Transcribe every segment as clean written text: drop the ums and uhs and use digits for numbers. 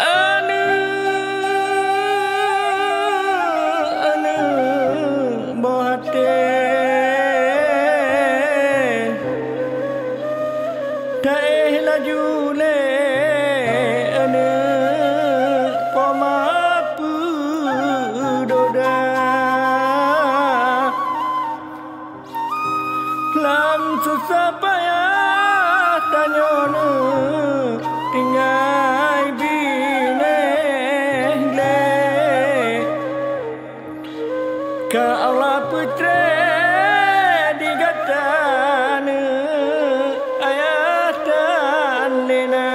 Anu, anu, bohate, daeh laju le, anu, pomapu doda, lam susah payah tanyone tinggal bine le ka Allah putra digatane ayatan lena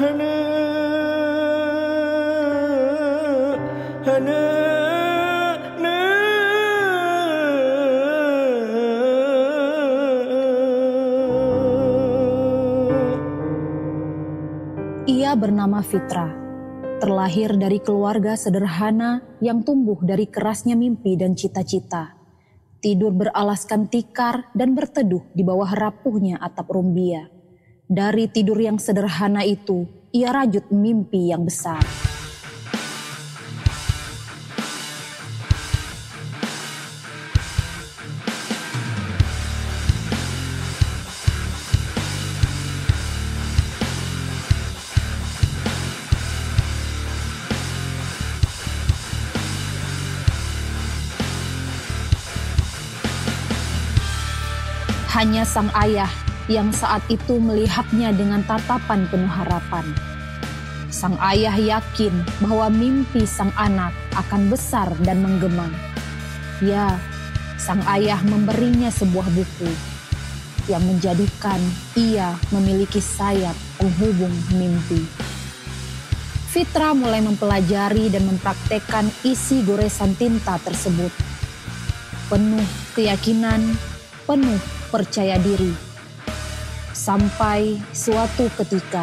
hana hana Ia bernama Fitra, terlahir dari keluarga sederhana yang tumbuh dari kerasnya mimpi dan cita-cita. Tidur beralaskan tikar dan berteduh di bawah rapuhnya atap rumbia. Dari tidur yang sederhana itu, ia rajut mimpi yang besar. Hanya sang ayah yang saat itu melihatnya dengan tatapan penuh harapan. Sang ayah yakin bahwa mimpi sang anak akan besar dan menggema. Ya, sang ayah memberinya sebuah buku yang menjadikan ia memiliki sayap penghubung mimpi. Fitra mulai mempelajari dan mempraktekkan isi goresan tinta tersebut. Penuh keyakinan, penuh percaya diri. Sampai suatu ketika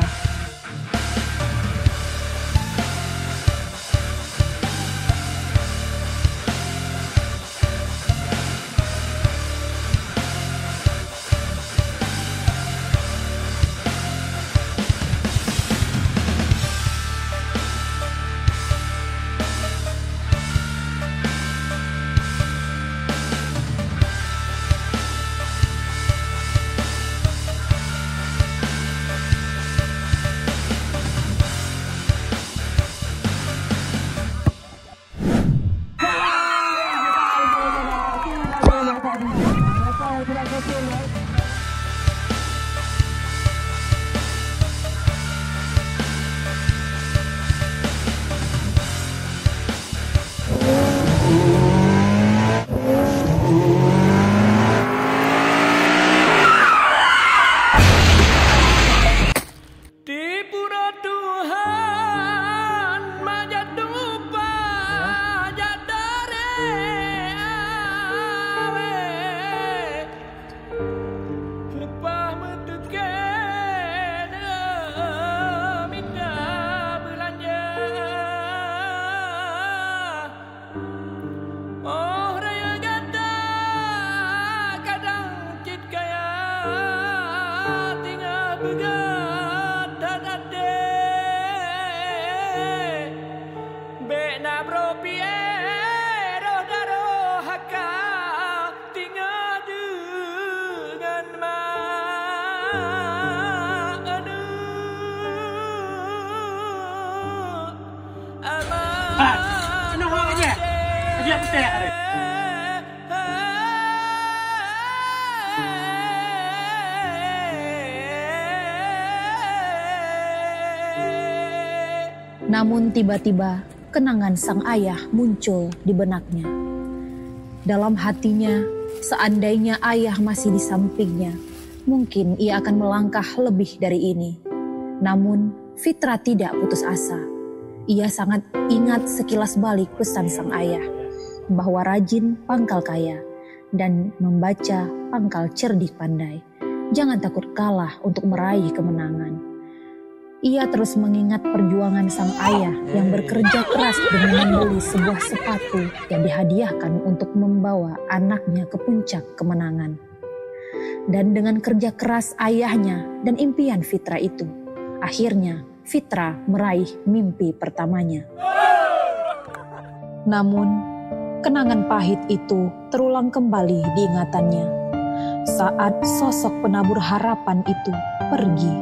namun tiba-tiba kenangan sang ayah muncul di benaknya. Dalam hatinya, seandainya ayah masih di sampingnya, mungkin ia akan melangkah lebih dari ini. Namun, Fitra tidak putus asa. Ia sangat ingat sekilas balik pesan sang ayah, bahwa rajin pangkal kaya, dan membaca pangkal cerdik pandai. Jangan takut kalah untuk meraih kemenangan. Ia terus mengingat perjuangan sang ayah yang bekerja keras demi membeli sebuah sepatu yang dihadiahkan untuk membawa anaknya ke puncak kemenangan. Dan dengan kerja keras ayahnya dan impian Fitra itu, Akhirnya, Fitra meraih mimpi pertamanya. Namun, kenangan pahit itu terulang kembali di ingatannya saat sosok penabur harapan itu pergi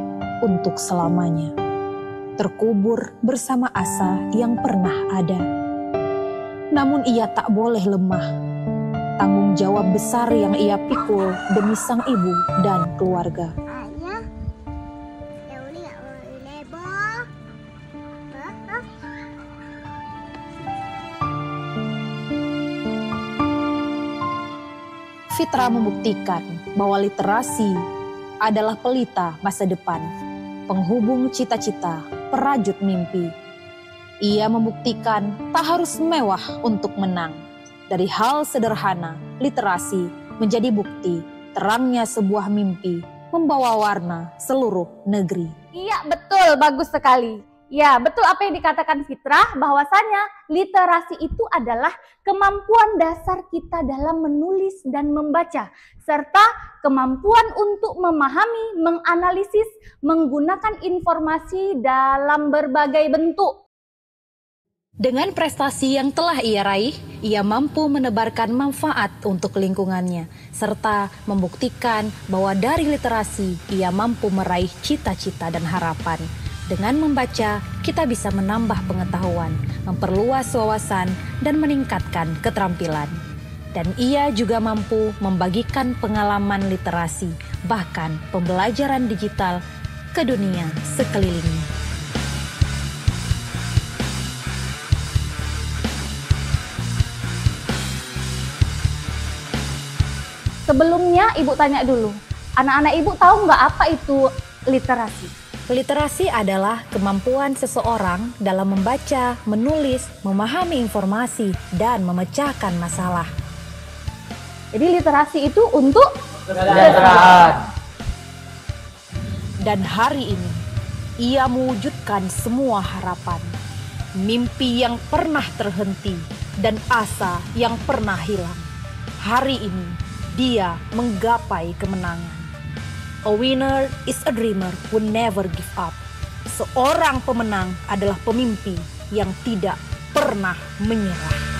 untuk selamanya, terkubur bersama asa yang pernah ada. Namun ia tak boleh lemah. Tanggung jawab besar yang ia pikul demi sang ibu dan keluarga. Fitra membuktikan bahwa literasi adalah pelita masa depan, penghubung cita-cita, perajut mimpi. Ia membuktikan tak harus mewah untuk menang. Dari hal sederhana, literasi menjadi bukti terangnya sebuah mimpi membawa warna seluruh negeri. Iya, betul, bagus sekali. Ya, betul apa yang dikatakan Fitra, bahwasanya literasi itu adalah kemampuan dasar kita dalam menulis dan membaca, serta kemampuan untuk memahami, menganalisis, menggunakan informasi dalam berbagai bentuk. Dengan prestasi yang telah ia raih, ia mampu menebarkan manfaat untuk lingkungannya, serta membuktikan bahwa dari literasi ia mampu meraih cita-cita dan harapan. Dengan membaca, kita bisa menambah pengetahuan, memperluas wawasan, dan meningkatkan keterampilan. Dan ia juga mampu membagikan pengalaman literasi, bahkan pembelajaran digital ke dunia sekelilingnya. Sebelumnya Ibu tanya dulu, anak-anak Ibu tahu nggak apa itu literasi? Literasi adalah kemampuan seseorang dalam membaca, menulis, memahami informasi, dan memecahkan masalah. Jadi literasi itu untuk Kesejahteraan. Dan hari ini, ia mewujudkan semua harapan, mimpi yang pernah terhenti, dan asa yang pernah hilang. Hari ini, dia menggapai kemenangan. A winner is a dreamer who never give up. Seorang pemenang adalah pemimpi yang tidak pernah menyerah.